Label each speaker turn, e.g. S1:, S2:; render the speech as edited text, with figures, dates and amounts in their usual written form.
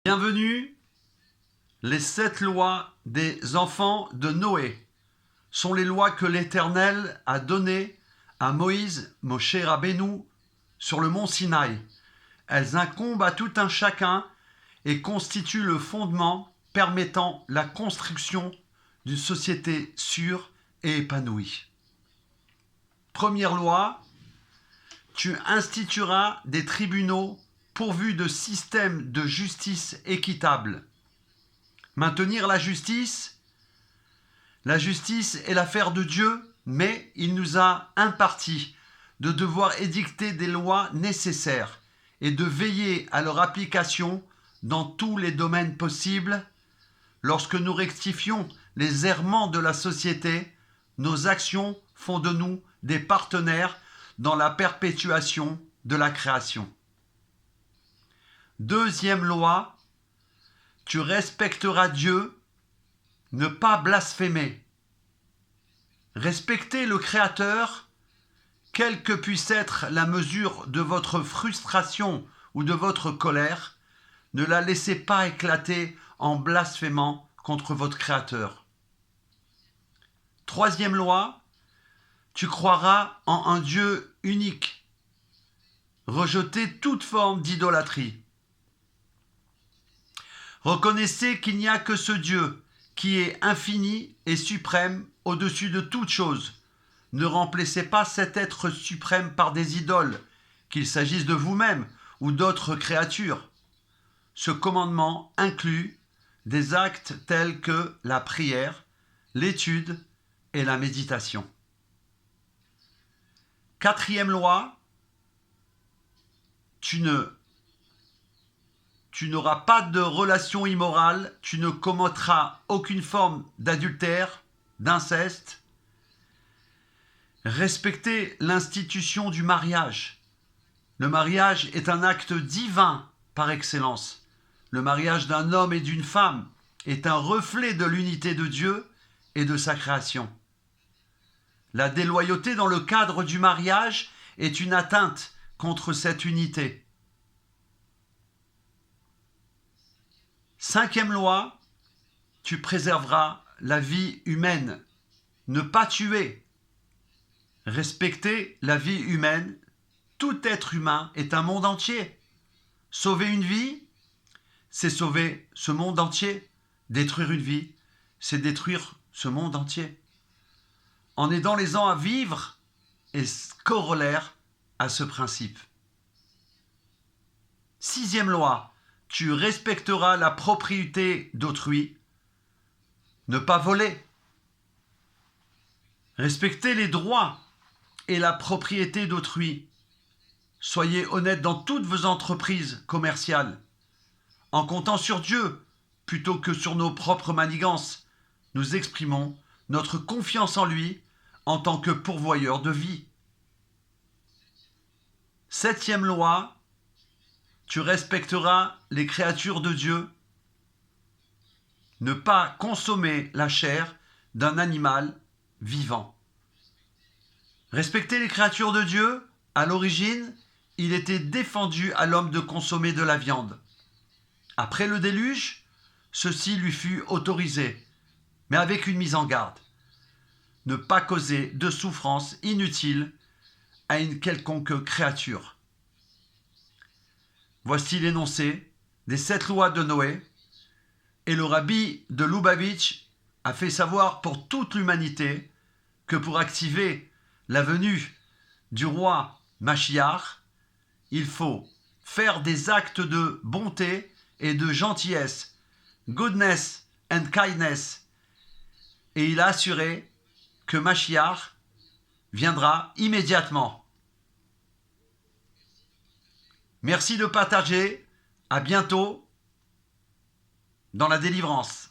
S1: Bienvenue, les 7 lois des enfants de Noé sont les lois que l'Éternel a données à Moïse, Moshe Rabbeinu, sur le mont Sinaï. Elles incombent à tout un chacun et constituent le fondement permettant la construction d'une société sûre et épanouie. Première loi, tu institueras des tribunaux pourvus de systèmes de justice équitable. Maintenir la justice est l'affaire de Dieu, mais il nous a imparti de devoir édicter des lois nécessaires et de veiller à leur application dans tous les domaines possibles. Lorsque nous rectifions les errements de la société, nos actions font de nous des partenaires dans la perpétuation de la création. Deuxième loi, tu respecteras Dieu, ne pas blasphémer. Respectez le Créateur, quelle que puisse être la mesure de votre frustration ou de votre colère, ne la laissez pas éclater en blasphémant contre votre Créateur. Troisième loi, tu croiras en un Dieu unique. Rejetez toute forme d'idolâtrie. Reconnaissez qu'il n'y a que ce Dieu qui est infini et suprême au-dessus de toute chose. Ne remplacez pas cet être suprême par des idoles, qu'il s'agisse de vous-même ou d'autres créatures. Ce commandement inclut des actes tels que la prière, l'étude et la méditation. Quatrième loi, tu n'auras pas de relation immorale, tu ne commettras aucune forme d'adultère, d'inceste. Respectez l'institution du mariage. Le mariage est un acte divin par excellence. Le mariage d'un homme et d'une femme est un reflet de l'unité de Dieu et de sa création. La déloyauté dans le cadre du mariage est une atteinte contre cette unité. Cinquième loi, tu préserveras la vie humaine. Ne pas tuer. Respecter la vie humaine. Tout être humain est un monde entier. Sauver une vie, c'est sauver ce monde entier. Détruire une vie, c'est détruire ce monde entier. En aidant les gens à vivre est corollaire à ce principe. Sixième loi, tu respecteras la propriété d'autrui. Ne pas voler. Respectez les droits et la propriété d'autrui. Soyez honnêtes dans toutes vos entreprises commerciales. En comptant sur Dieu plutôt que sur nos propres manigances, nous exprimons notre confiance en lui en tant que pourvoyeur de vie. Septième loi, tu respecteras les créatures de Dieu. Ne pas consommer la chair d'un animal vivant. Respecter les créatures de Dieu, à l'origine, il était défendu à l'homme de consommer de la viande. Après le déluge, ceci lui fut autorisé, mais avec une mise en garde. Ne pas causer de souffrance inutile à une quelconque créature. Voici l'énoncé des 7 lois de Noé, et le rabbi de Lubavitch a fait savoir pour toute l'humanité que pour activer la venue du roi Mashiach, il faut faire des actes de bonté et de gentillesse, goodness and kindness, et il a assuré que Mashiach viendra immédiatement. Merci de partager. À bientôt dans la délivrance.